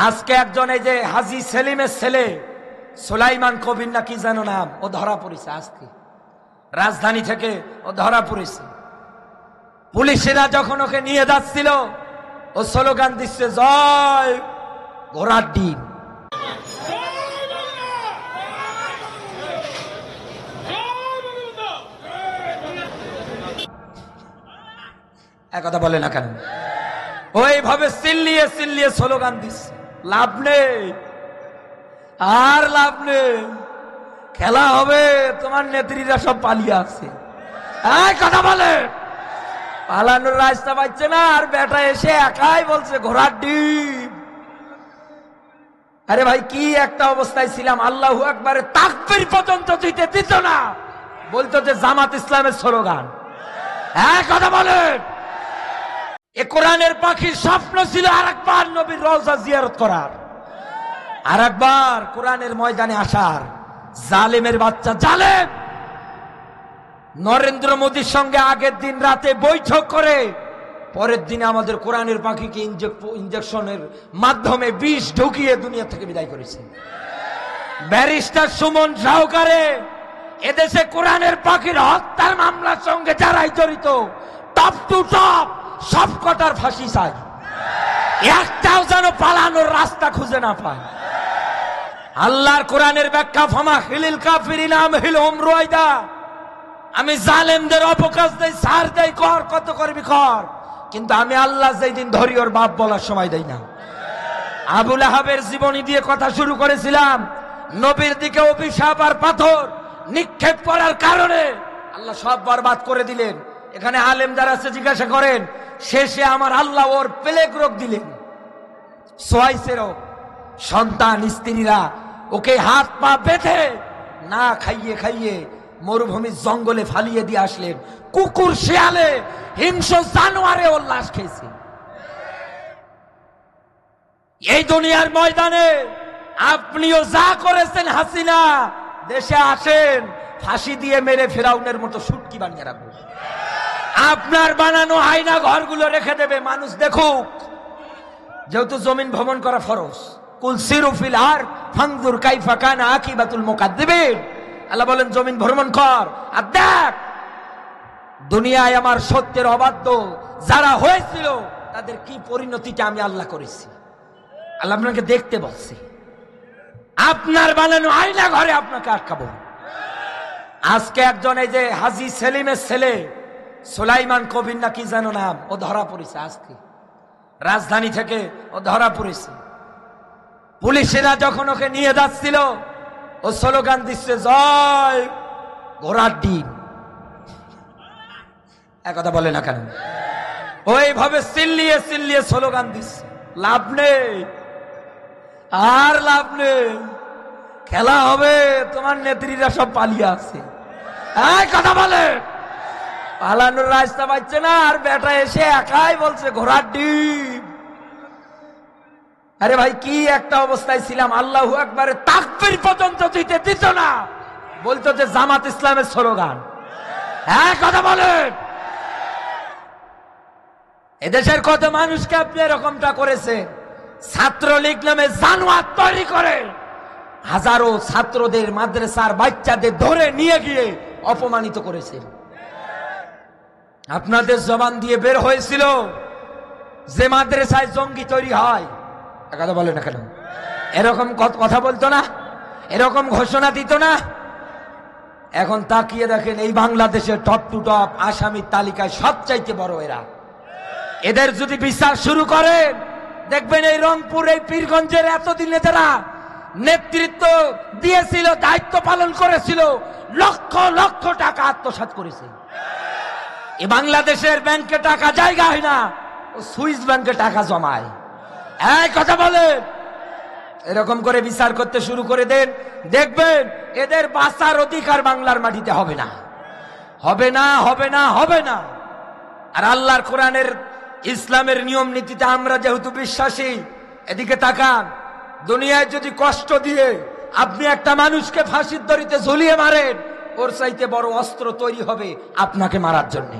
আজকে একজন এই যে হাজী সেলিমের ছেলে সুলাইমান কবির না কি যেন নাম, ও ধরা পড়েছে। আজকে রাজধানী থেকে ও ধরা পড়েছে। পুলিশেরা যখন ওকে নিয়ে যাচ্ছিল, ও স্লোগান দিচ্ছে, জয় ঘোড়ার ডিম। একথা বলে না কেন? ওইভাবে চিল্লিয়ে চিল্লিয়ে স্লোগান দিচ্ছে। লাভ নেই, আর লাভ নেই। খেলা হবে, তোমার নেত্রীরা সব পালিয়ে আছে। কথা বলে পালানোর রাস্তা পাচ্ছে না, আর বেটা এসে একাই বলছে ঘোড়ার ডিম। আরে ভাই, কি একটা অবস্থায় ছিলাম! আল্লাহু আকবারে তাকবীর পর্যন্ত দিতে দিত না, বলতো যে জামাত ইসলামের স্লোগান। কথা বলেন। এ কোরআনের পাখির স্বপ্ন ছিল আরেকবার নবীর রওজা জিয়ারত করার, আরেকবার কোরআনের ময়দানে আসার। জালেমের বাচ্চা জালেম নরেন্দ্র মোদীর সঙ্গে আগের দিন রাতে বৈঠক করে পরের দিনে আমাদের কোরআনের পাখিকে ইঞ্জেকশনের মাধ্যমে বিষ ঢুকিয়ে দুনিয়া থেকে বিদায় করেছে। ব্যারিস্টার সুমন সহকারে এদেশে কোরআনের পাখির হত্যার মামলার সঙ্গে যারাই জড়িত, টপ টু টপ সব কটার ফাঁসি চাই। একটাও যেন পালানোর রাস্তা খুঁজে না পায়। আল্লাহর কোরআনের ব্যাখ্যা, ফামা হিলিল কাফিরিনা আমহিলহুম রুয়াইদা। আমি জালেমদের অবকাশ দেই, ছাড় দেই, কর কত করবি কর, কিন্তু আমি আল্লাহ যেই দিন ধরি ওর বাপ বলার সময় দেই না। আবু লাহাবের জীবনী দিয়ে কথা শুরু করেছিলাম। নবীর দিকে অভিশাপ আর পাথর নিক্ষেপ করার কারণে আল্লাহ সব বরবাদ করে দিলেন। এখানে আলেম যারা আছে জিজ্ঞাসা করেন, শেষে আমার আল্লাহ ওর প্লেগ রোগ দিলেন, সোয়াইসের রোগ। সন্তান স্ত্রীরা ওকে হাত পা বেঁধে না খাইয়ে খাইয়ে মরুভূমির জঙ্গলে ফালিয়ে দিয়ে আসলেন। কুকুর শিয়ালে হিংস্র জানোয়ারে ওর লাশ খেয়েছে। এই দুনিয়ার ময়দানে আপনিও যা করেছেন, হাসিনা দেশে আসেন, ফাঁসি দিয়ে মেরে ফেরাউনের মতো সুটকি বানিয়ে রাখবো। আপনার বানানো আয়না ঘরগুলো রেখে দেবে, মানুষ দেখুক। যেহেতু জমিন ভ্রমণ করা ফরজ, কুল সিরু ফিল আরদ ফানজুর কাইফা কানা আকিবাতুল মুকাদ্দিবিন। আল্লাহ বলেন জমিন ভ্রমণ কর আর দেখ দুনিয়ায় আমার সত্যের অবাধ্য যারা হয়েছিল তাদের কি পরিণতিটা আমি আল্লাহ করেছি। আল্লাহ আপনাকে দেখতে বলছে। আপনার বানানো আয়না ঘরে আপনাকে আটকাবো। আজকে একজন এই যে হাজী সেলিমের ছেলে সুলাইমান কবির না কি যেন নাম, ও ধরা পড়েছে। আজকে রাজধানী থেকে ও ধরা পড়েছে। পুলিশেরা যখন ওকে নিয়ে যাচ্ছিল, ও স্লোগান দিচ্ছে, জয় ঘোড়ার ডিম। একথা বলে না কেন? ওইভাবে চিল্লিয়ে চিল্লিয়ে স্লোগান দিচ্ছে। লাভ নেই, আর লাভ নেই। খেলা হবে, তোমার নেত্রীরা সব পালিয়ে আছে। কথা বলে পালানোর রাস্তা পাচ্ছে না, আর বেটা এসে একাই বলছে ঘোড়ার ডিম। আরে ভাই, কি একটা অবস্থায় ছিলাম! আল্লাহু আকবারে তাকবীর পর্যন্ত দিতে দিত না, বলতো যে জামাত ইসলামের স্লোগান। কথা বলেন। এদেশের কত মানুষকে আপনি এরকমটা করেছেন। ছাত্রলীগ নামে জানোয়ার তৈরি করে হাজারো ছাত্রদের, মাদ্রাসার বাচ্চাদের ধরে নিয়ে গিয়ে অপমানিত করেছেন। আপনাদের জবান দিয়ে বের হয়েছিল যে মাদ্রাসায় জঙ্গি তৈরি হয়। কথা বলে না কেন? এরকম কথা বলতো না, এরকম ঘোষণা দিত না। এখন তাকিয়ে দেখেন, এই বাংলাদেশের টপ টু টপ আসামির তালিকায় সবচাইতে বড় এরা। এদের যদি বিচার শুরু করেন, দেখবেন এই রংপুর, এই পীরগঞ্জের এতদিনে যারা নেতৃত্ব দিয়েছিল, দায়িত্ব পালন করেছিল, লক্ষ লক্ষ টাকা আত্মসাৎ করেছে। এই বাংলাদেশের ব্যাংকে টাকা জায়গা হয় না, ও সুইস ব্যাংকে টাকা জমায়। কথা বলে এরকম করে বিচার করতে শুরু করে দেন, দেখবেন এদের বাঁচার অধিকার বাংলার মাটিতে হবে না, হবে না, হবে না, হবে না। আর আল্লাহর কোরআনের ইসলামের নিয়ম নীতিতে আমরা যেহেতু বিশ্বাসী, এদিকে তাকান। দুনিয়ায় যদি কষ্ট দিয়ে আপনি একটা মানুষকে ফাঁসির দড়িতে ঝুলিয়ে মারেন, ওর চাইতে বড় অস্ত্র তৈরি হবে আপনাকে মারার জন্য।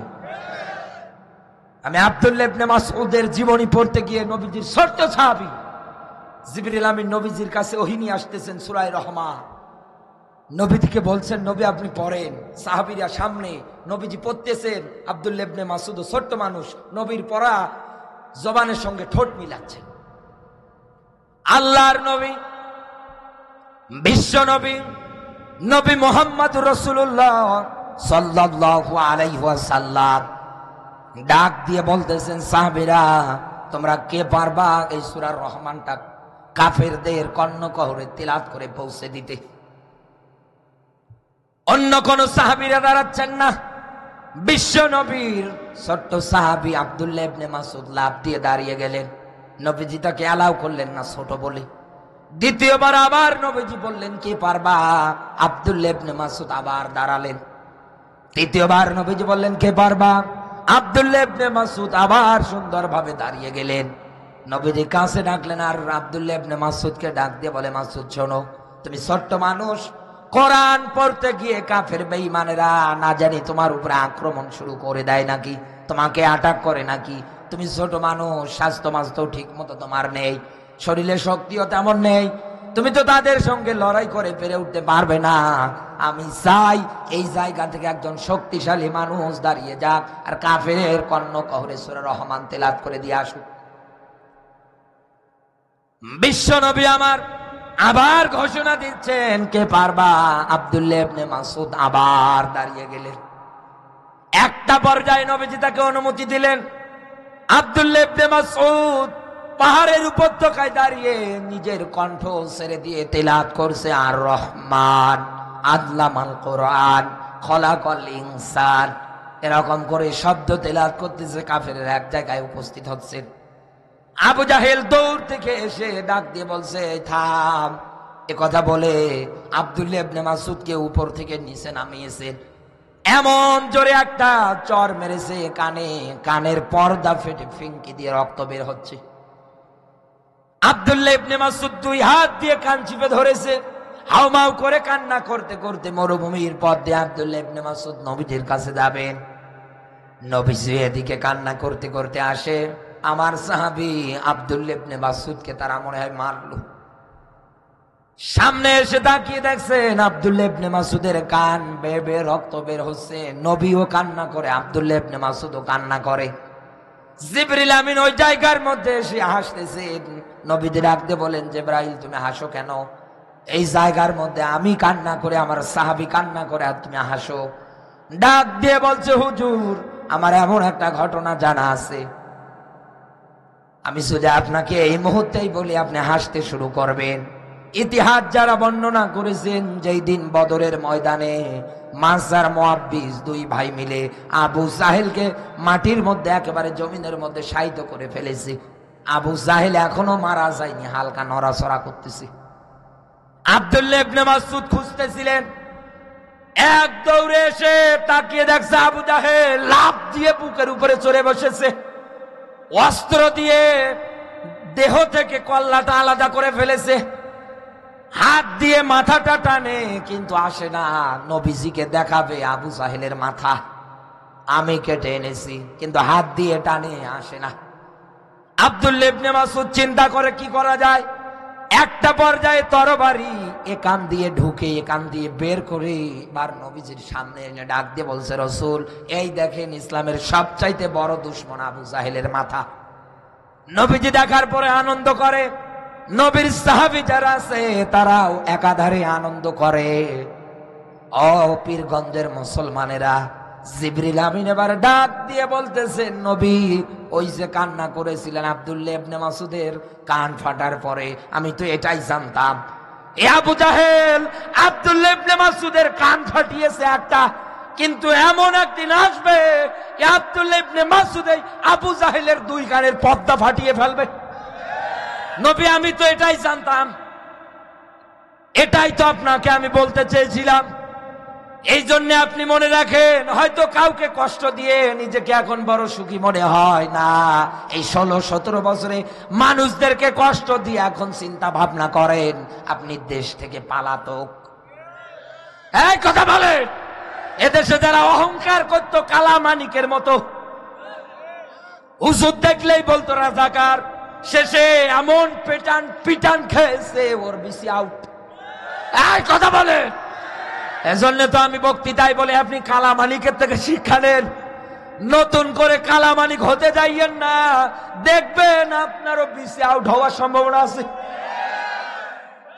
আমি আব্দুল্লাহ ইবনে মাসউদের জীবনী পড়তে গিয়ে, নবীজির ছোট্ট সাহাবী, জিবরিল আমিন নবীজির কাছে ওহী নিয়ে আসতেছেন সূরা রহমান। নবীজিকে বলছেন নবী আপনি পড়েন। সাহাবীরা সামনে, নবীজি পড়তেছেন। আব্দুল্লাহ ইবনে মাসউদ ছোট্ট মানুষ, নবীর পড়া জবানের সঙ্গে ঠোঁট মিলাচ্ছেন। আল্লাহর নবী, বিশ্ব নবী, নবী মুহাম্মদুর রাসূলুল্লাহ সাল্লাল্লাহু আলাইহি ওয়াসাল্লাম ডাক দিয়ে বলতেছেন, সাহাবীরা তোমরা কে পারবা এই সূরা রহমানটা কাফেরদের কর্ণকহরে তিলাওয়াত করে পৌঁছে দিতে? অন্য কোন সাহাবীরা দাঁড়াচ্ছেন না। বিশ্ব নবীর ছোট্ট সাহাবী আব্দুল্লাহ ইবনে মাসউদ লাফ দিয়ে দাঁড়িয়ে গেলেন। নবীজি তাকে অ্যালাউ করলেন না ছোট বলে। দ্বিতীয়বার আবার নবীজি বললেন কে পারবা? আব্দুল্লাহ ইবনে মাসউদ আবার দাঁড়ালেন। তৃতীয়বার নবীজি বললেন কে পারবা? আব্দুল্লাহ ইবনে মাসউদ আবার সুন্দরভাবে দাঁড়িয়ে গেলেন। নবীজি কাছে ডাকলেন আর আব্দুল্লাহ ইবনে মাসউদকে ডাক দিয়ে বলে, মাসউদ শোনো, তুমি ছোট্ট মানুষ, কোরআন পড়তে গিয়ে কাফের বেঈমানেরা না জানি তোমার উপরে আক্রমণ শুরু করে দেয় নাকি, তোমাকে অ্যাটাক করে নাকি। তুমি ছোট মানুষ, স্বাস্থ্য মাস্তো ঠিক মতো তোমার নেই, শরীরে শক্তিও তেমন নেই, তুমি তো তাদের সঙ্গে লড়াই করে পেরে উঠতে পারবে না। আমি চাই এই জায়গা থেকে একজন শক্তিশালী মানুষ দাঁড়িয়ে যাক আর কাফের কর্ণকহরে সূরা রহমান তেলাওয়াত করে দিয়ে আসুক। বিশ্ব নবী আমার আবার ঘোষণা দিচ্ছেন কে পারবা? আব্দুল্লাহ ইবনে মাসউদ আবার দাঁড়িয়ে গেলেন। একটা পর্যায়ে নবীজি তাকে অনুমতি দিলেন। আব্দুল্লাহ ইবনে মাসউদ পাহাড়ের উপত্যকায় দাঁড়িয়ে নিজের কণ্ঠ ছেড়ে দিয়ে তেলাওয়াত করছে, আর রহমান আল্লামাল কোরআন খলাকাল ইনসান, এরকম করে শব্দ তেলাওয়াত করতেছে। কাফেররা এক জায়গায় উপস্থিত হচ্ছে। আবু জাহেল দৌড় থেকে এসে ডাক দিয়ে বলছে থাম। এ কথা বলে আব্দুল্লাহ ইবনে মাসউদকে উপর থেকে নিচে নামিয়েছে। এমন জোরে একটা চর মেরেছে কানে, কানের পর্দা ফেটে ফিঙ্কি দিয়ে রক্ত বের হচ্ছে। আব্দুল্লাহ ইবনে মাসউদ দুই হাত দিয়ে কান চিপে ধরেছে, হাউমাউ করে কান্না করতে করতে মরুভূমির পথ দিয়ে আব্দুল্লাহ ইবনে মাসউদ নবীজির কাছে যাবেন। নবীজি এদিকে কান্না করতে করতে আসে। আমার সাহাবী আব্দুল্লাহ ইবনে মাসউদকে তারা মনে হয় মারলো। সামনে এসে তাকিয়ে দেখছেন আব্দুল্লাহ ইবনে মাসউদের কান বেয়ে বেয়ে রক্ত বের হচ্ছে। নবীও কান্না করে, আব্দুল্লাহ ইবনে মাসউদও কান্না করে। জিবরিল আমিন ওই জায়গার মধ্যে এসে হাসতেছেন। নবীজি ডাকতে বলেন, জিবরাইল তুমি হাসো কেন? এই জায়গার মধ্যে আমি কান্না করে, আমার সাহাবী কান্না করে, আর তুমি হাসো? ডাক দিয়ে বলছে, হুজুর আমার এমন একটা ঘটনা জানা আছে, আমি শুধু আপনাকে এই মুহূর্তেই বলি, আপনি হাসতে শুরু করবেন। ইতিহাস যারা বর্ণনা করেছেন, যেই দিন বদরের ময়দানে মাসার মুআব্বিস দুই ভাই মিলে আবু জাহেলকে মাটির মধ্যে একেবারে জমিনের মধ্যে শায়িত করে ফেলেছে। আবু জাহেল এখনো মারা যায়নি, হালকা নড়াচড়া করতেছে। আব্দুল্লাহ ইবনে মাসউদ খুঁজতেছিলেন, এক দৌড়ে এসে তাকিয়ে দেখছে আবু জাহেল লাফ দিয়ে বুকের উপরে চড়ে বসেছে, অস্ত্র দিয়ে দেহ থেকে কল্লাটা আলাদা করে ফেলেছে, হাত দিয়ে মাথাটা টানে কিন্তু আসে না। নবীজিকে দেখাবে আবু জাহেলের মাথা আমি কেটে এনেছি, কিন্তু হাত দিয়ে টানে আসে না। আব্দুল্লাহ ইবনে মাসউদ চিন্তা করে কি করা যায়। একটা পর্যায়ে তরবারি একান দিয়ে ঢুকে একান দিয়ে বের করে বার নবীজির সামনে এনে ডাক দিয়ে বলছে, রাসূল এই দেখেন ইসলামের সবচাইতে বড় দুশমন আবু জাহেলের মাথা। নবীজি দেখার পরে আনন্দ করে, নবীর সাহাবী যারা আছে তারাও একাধারে আনন্দ করে। ও পীরগঞ্জের মুসলমানেরা, জিবরিল আমিন এবার ডাক দিয়ে বলতেছেন, নবী ওই যে কান্না করেছিলেন আব্দুল্লাহ ইবনে মাসউদের কান ফাটার পরে, আমি তো এটাই জানতাম এ আবু জাহেল আব্দুল্লাহ ইবনে মাসউদের কান ফাটিয়েছে একটা, কিন্তু এমন একদিন আসবে এ আব্দুল্লাহ ইবনে মাসউদ আবু জাহেলের দুই কানের পর্দা ফাটিয়ে ফেলবে। নবী আমি তো এটাই জানতাম, এটাই তো আপনাকে আমি বলতে চেয়েছিলাম। এই জন্য আপনি মনে রাখেন, হয়তো কাউকে কষ্ট দিয়ে নিজেকে এখন বড় সুখী মনে হয় না, এই 16-17 বছরে মানুষদেরকে কষ্ট দিয়ে এখন চিন্তা ভাবনা করেন আপনি দেশ থেকে পালাতক। এই কথা বলে এদেশে যারা অহংকার করতো কালা মানিকের মতো, হুজুর দেখলেই বলতো রাজাকার, শেষে এমন পিটান খেয়েছে ওর বিসি আউট। এই কথা বলে, এজন্য তো আমি বক্তৃতায় বলে আপনি কালা মালিকের থেকে শিক্ষা নেন, নতুন করে কালা মালিক হতে যাইয়েন না, দেখবেন আপনারও বিসি আউট হওয়ার সম্ভাবনা আছে।